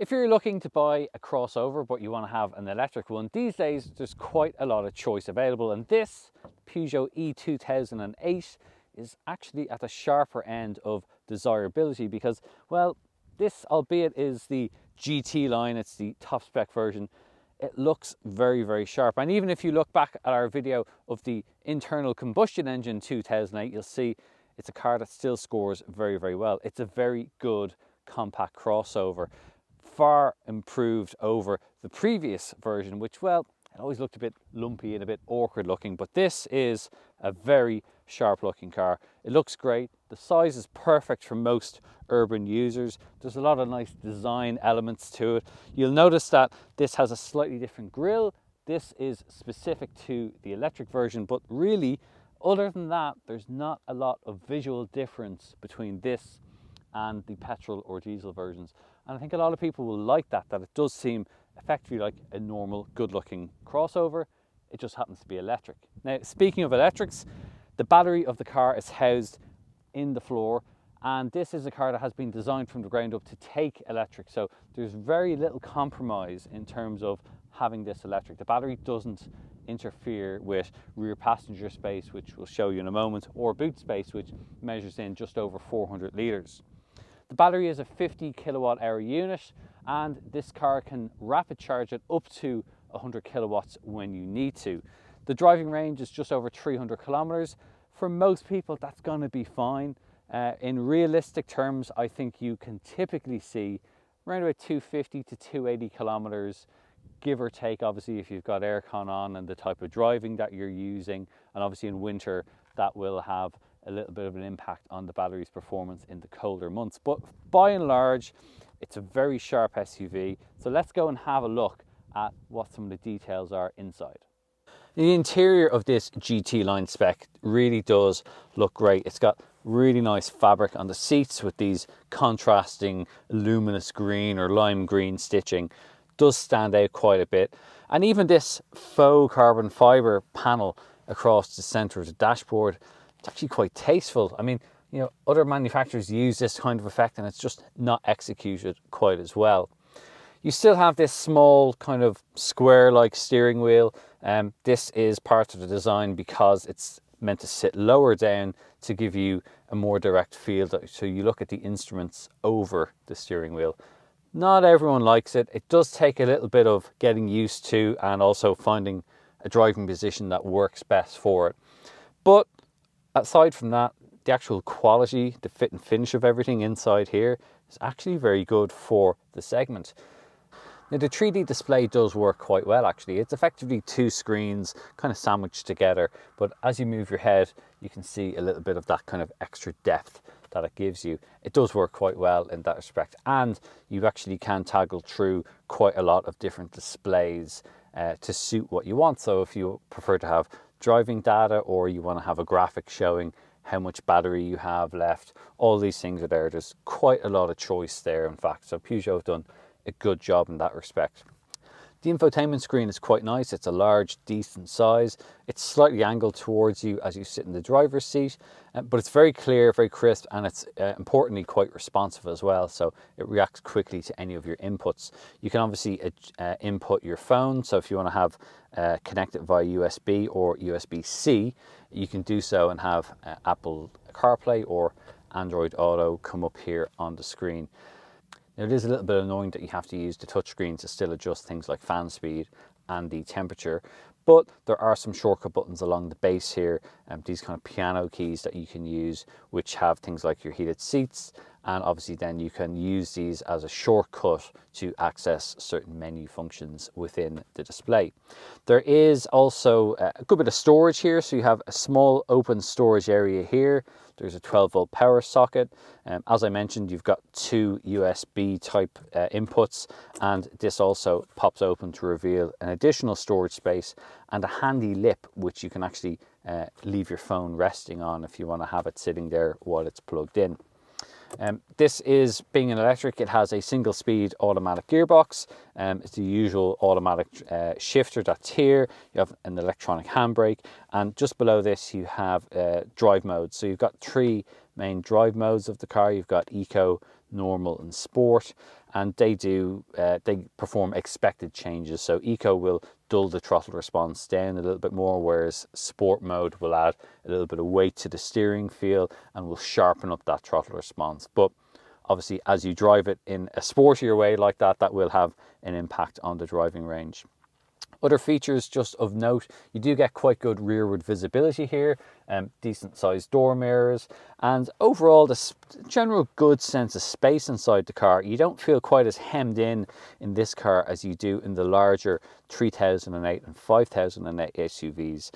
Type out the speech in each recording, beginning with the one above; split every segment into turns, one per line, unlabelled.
If you're looking to buy a crossover but you want to have an electric one, these days there's quite a lot of choice available, and this Peugeot e-2008 is actually at the sharper end of desirability because, well, this, albeit is the GT line, it's the top spec version, it looks very, very sharp. And even if you look back at our video of the internal combustion engine 2008, you'll see it's a car that still scores very, very well. It's a very good compact crossover, far improved over the previous version, which, well, it always looked a bit lumpy and a bit awkward looking, but this is a very sharp looking car. It looks great. The size is perfect for most urban users. There's a lot of nice design elements to it. You'll notice that this has a slightly different grille. This is specific to the electric version, but really, other than that, there's not a lot of visual difference between this and the petrol or diesel versions. And I think a lot of people will like that it does seem effectively like a normal, good-looking crossover. It just happens to be electric. Now, speaking of electrics, the battery of the car is housed in the floor, and this is a car that has been designed from the ground up to take electric. So there's very little compromise in terms of having this electric. The battery doesn't interfere with rear passenger space, which we'll show you in a moment, or boot space, which measures in just over 400 litres. The battery is a 50 kilowatt hour unit, and this car can rapid charge it up to 100 kilowatts when you need to. The driving range is just over 300 kilometers. For most people, that's going to be fine. In realistic terms, I think you can typically see around about 250 to 280 kilometers, give or take, obviously, if you've got aircon on and the type of driving that you're using. And obviously in winter, that will have a little bit of an impact on the battery's performance in the colder months. But by and large, it's a very sharp SUV. So let's go and have a look at what some of the details are inside. The interior of this GT line spec really does look great. It's got really nice fabric on the seats with these contrasting luminous green or lime green stitching. Does stand out quite a bit. And even this faux carbon fiber panel across the center of the dashboard, it's actually quite tasteful. I mean, you know, other manufacturers use this kind of effect and it's just not executed quite as well. You still have this small kind of square-like steering wheel. This is part of the design because it's meant to sit lower down to give you a more direct feel. So you look at the instruments over the steering wheel. Not everyone likes it. It does take a little bit of getting used to and also finding a driving position that works best for it. But aside from that, the actual quality, the fit and finish of everything inside here is actually very good for the segment. Now, the 3D display does work quite well, actually. It's effectively two screens kind of sandwiched together, but as you move your head, you can see a little bit of that kind of extra depth that it gives you. It does work quite well in that respect, and you actually can toggle through quite a lot of different displays to suit what you want. So if you prefer to have driving data or you want to have a graphic showing how much battery you have left, all these things are there. There's quite a lot of choice there, in fact. So Peugeot have done a good job in that respect. The infotainment screen is quite nice. It's a large, decent size. It's slightly angled towards you as you sit in the driver's seat, but it's very clear, very crisp, and it's importantly quite responsive as well. So it reacts quickly to any of your inputs. You can obviously input your phone. So if you want to have connect it via USB or USB-C, you can do so and have Apple CarPlay or Android Auto come up here on the screen. Now, it is a little bit annoying that you have to use the touchscreen to still adjust things like fan speed and the temperature, but there are some shortcut buttons along the base here, these kind of piano keys that you can use, which have things like your heated seats, and obviously then you can use these as a shortcut to access certain menu functions within the display. There is also a good bit of storage here, so you have a small open storage area here. There's a 12-volt power socket. As I mentioned, you've got two USB type inputs, and this also pops open to reveal an additional storage space and a handy lip which you can actually leave your phone resting on if you want to have it sitting there while it's plugged in. This is, being an electric, it has a single speed automatic gearbox. It's the usual automatic shifter that's here. You have an electronic handbrake, and just below this you have drive modes. So you've got three main drive modes of the car. You've got Eco, normal and sport, and they perform expected changes. So eco will dull the throttle response down a little bit more, whereas sport mode will add a little bit of weight to the steering feel and will sharpen up that throttle response. But obviously, as you drive it in a sportier way like that, that will have an impact on the driving range. Other features just of note, you do get quite good rearward visibility here, decent sized door mirrors, and overall the general good sense of space inside the car. You don't feel quite as hemmed in this car as you do in the larger 3008 and 5008 SUVs.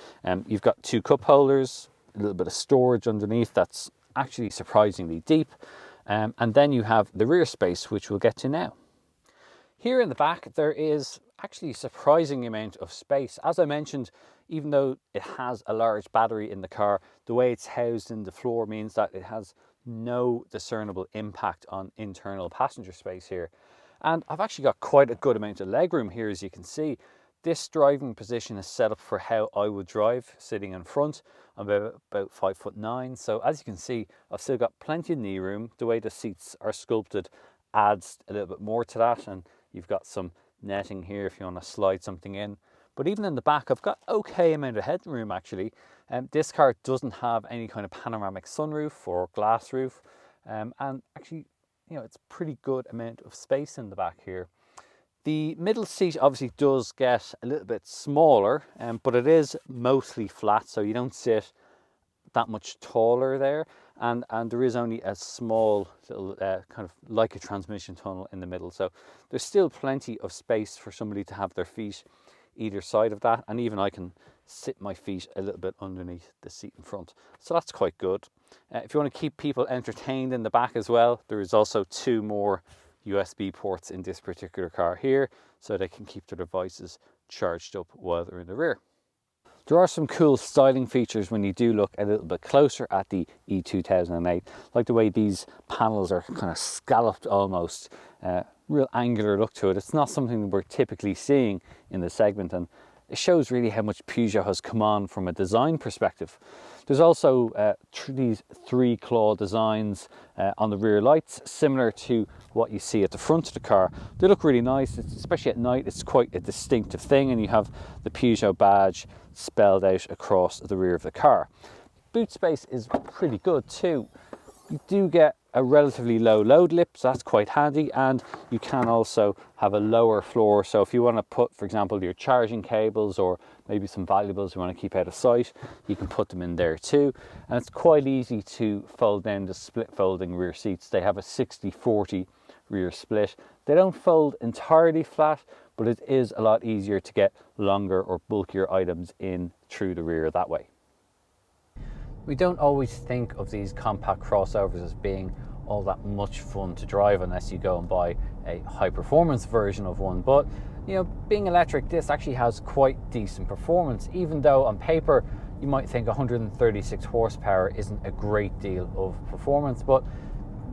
You've got two cup holders, a little bit of storage underneath that's actually surprisingly deep, and then you have the rear space, which we'll get to now. Here in the back, there is actually a surprising amount of space. As I mentioned, even though it has a large battery in the car, the way it's housed in the floor means that it has no discernible impact on internal passenger space here. And I've actually got quite a good amount of legroom here, as you can see. This driving position is set up for how I would drive, sitting in front. I'm about 5'9", so as you can see, I've still got plenty of knee room. The way the seats are sculpted adds a little bit more to that, and you've got some netting here if you want to slide something in. But even in the back, I've got okay amount of headroom actually. This car doesn't have any kind of panoramic sunroof or glass roof, and actually, you know, it's pretty good amount of space in the back here. The middle seat obviously does get a little bit smaller, but it is mostly flat, so you don't sit that much taller there, and there is only a small little kind of like a transmission tunnel in the middle, so there's still plenty of space for somebody to have their feet either side of that, and even I can sit my feet a little bit underneath the seat in front, so that's quite good. If you want to keep people entertained in the back as well, there is also two more USB ports in this particular car here, so they can keep their devices charged up while they're in the rear. There are some cool styling features when you do look a little bit closer at the E2008, like the way these panels are kind of scalloped almost, real angular look to it. It's not something we're typically seeing in the segment, and it shows really how much Peugeot has come on from a design perspective. There's also these three claw designs on the rear lights, similar to what you see at the front of the car. They look really nice, especially at night. It's quite a distinctive thing, and you have the Peugeot badge spelled out across the rear of the car. Boot space is pretty good too. You do get a relatively low load lip, so that's quite handy, and you can also have a lower floor, so if you want to put, for example, your charging cables or maybe some valuables you want to keep out of sight, you can put them in there too. And it's quite easy to fold down the split folding rear seats. They have a 60-40 rear split. They don't fold entirely flat, but it is a lot easier to get longer or bulkier items in through the rear that way. We don't always think of these compact crossovers as being all that much fun to drive unless you go and buy a high performance version of one, but you know, being electric, this actually has quite decent performance, even though on paper you might think 136 horsepower isn't a great deal of performance, but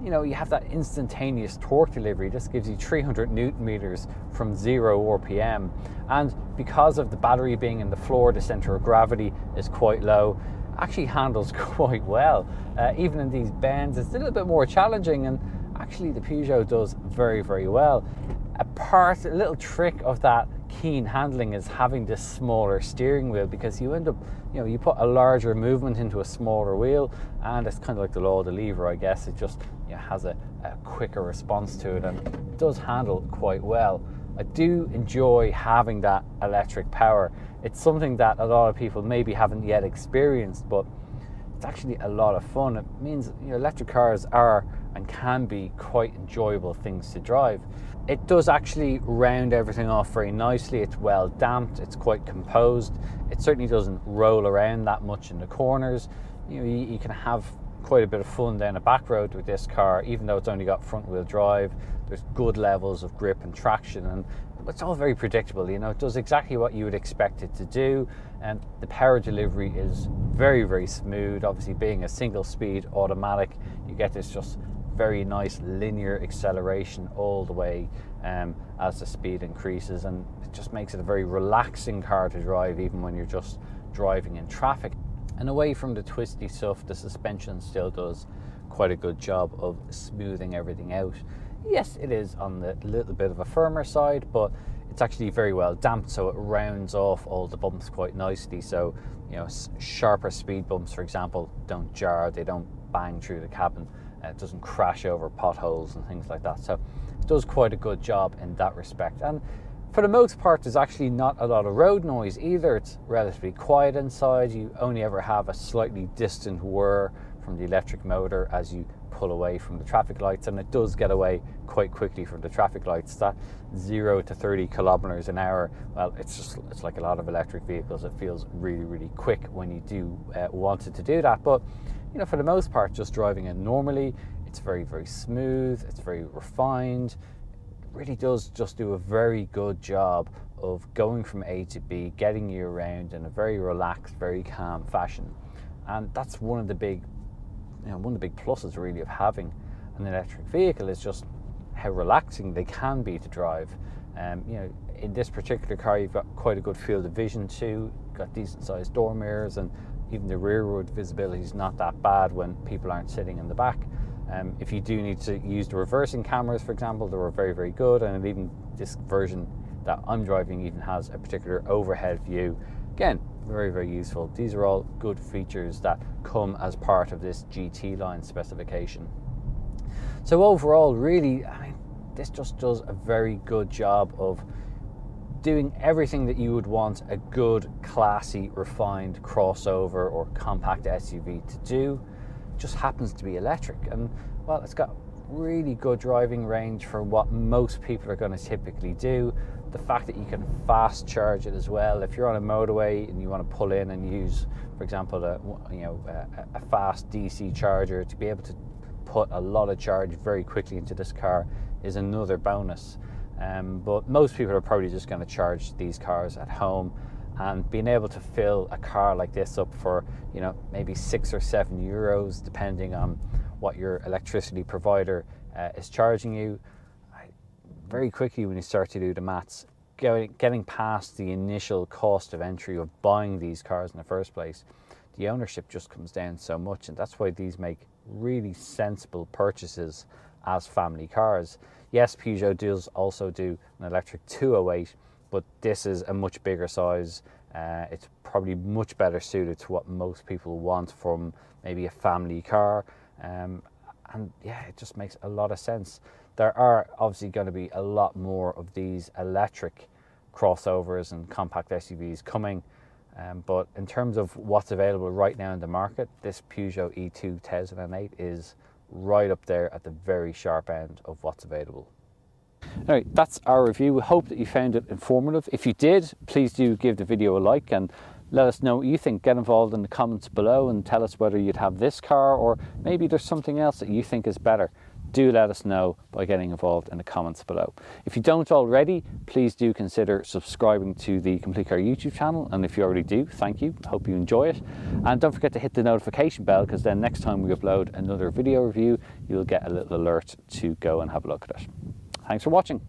you know, you have that instantaneous torque delivery. This gives you 300 newton meters from 0 RPM, and because of the battery being in the floor, the center of gravity is quite low. Actually handles quite well. Even in these bends, it's a little bit more challenging, and actually the Peugeot does very, very well. A little trick of that keen handling is having this smaller steering wheel, because you end up, you know, you put a larger movement into a smaller wheel, and it's kind of like the law of the lever, I guess. It just, you know, has a quicker response to it, and it does handle quite well. I do enjoy having that electric power. It's something that a lot of people maybe haven't yet experienced, but it's actually a lot of fun. It means, you know, electric cars are and can be quite enjoyable things to drive. It does actually round everything off very nicely. It's well damped, it's quite composed. It certainly doesn't roll around that much in the corners. You know, you can have quite a bit of fun down a back road with this car, even though it's only got front wheel drive. There's good levels of grip and traction, and it's all very predictable. You know, it does exactly what you would expect it to do, and the power delivery is very, very smooth. Obviously, being a single speed automatic, you get this just very nice linear acceleration all the way as the speed increases, and it just makes it a very relaxing car to drive, even when you're just driving in traffic. And away from the twisty stuff, the suspension still does quite a good job of smoothing everything out. Yes, it is on the little bit of a firmer side, but it's actually very well damped, so it rounds off all the bumps quite nicely. So, you know, sharper speed bumps, for example, don't jar, they don't bang through the cabin, it doesn't crash over potholes and things like that. So it does quite a good job in that respect. And for the most part, there's actually not a lot of road noise either. It's relatively quiet inside. You only ever have a slightly distant whir from the electric motor as you pull away from the traffic lights, and it does get away quite quickly from the traffic lights. That 0 to 30 kilometers an hour, well, it's like a lot of electric vehicles. It feels really, really quick when you do want it to do that. But, you know, for the most part, just driving it normally, it's very, very smooth, it's very refined. It really does just do a very good job of going from A to B, getting you around in a very relaxed, very calm fashion. And that's one of the big pluses really of having an electric vehicle, is just how relaxing they can be to drive. You know, in this particular car, you've got quite a good field of vision too. You've got decent sized door mirrors, and even the rearward visibility is not that bad when people aren't sitting in the back. If you do need to use the reversing cameras, for example, they were very, very good. And even this version that I'm driving even has a particular overhead view. Again, very, very useful. These are all good features that come as part of this GT line specification. So overall, really, I mean, this just does a very good job of doing everything that you would want a good, classy, refined crossover or compact SUV to do. It just happens to be electric, and well, it's got really good driving range for what most people are going to typically do. The fact that you can fast charge it as well. If you're on a motorway and you want to pull in and use, for example, a fast DC charger, to be able to put a lot of charge very quickly into this car is another bonus. But most people are probably just going to charge these cars at home, and being able to fill a car like this up for, you know, maybe €6 or €7, depending on what your electricity provider is charging you. Very quickly, when you start to do the maths, getting past the initial cost of entry of buying these cars in the first place, the ownership just comes down so much, and that's why these make really sensible purchases as family cars. Yes, Peugeot does also do an electric 208, but this is a much bigger size. It's probably much better suited to what most people want from maybe a family car. And yeah, it just makes a lot of sense. There are obviously going to be a lot more of these electric crossovers and compact SUVs coming, but in terms of what's available right now in the market, this Peugeot e-2008 is right up there at the very sharp end of what's available. All right, that's our review. We hope that you found it informative. If you did, please do give the video a like and let us know what you think. Get involved in the comments below and tell us whether you'd have this car, or maybe there's something else that you think is better. Do let us know by getting involved in the comments below. If you don't already, please do consider subscribing to the Complete Car YouTube channel. And if you already do, thank you. Hope you enjoy it. And don't forget to hit the notification bell, because then next time we upload another video review, you'll get a little alert to go and have a look at it. Thanks for watching.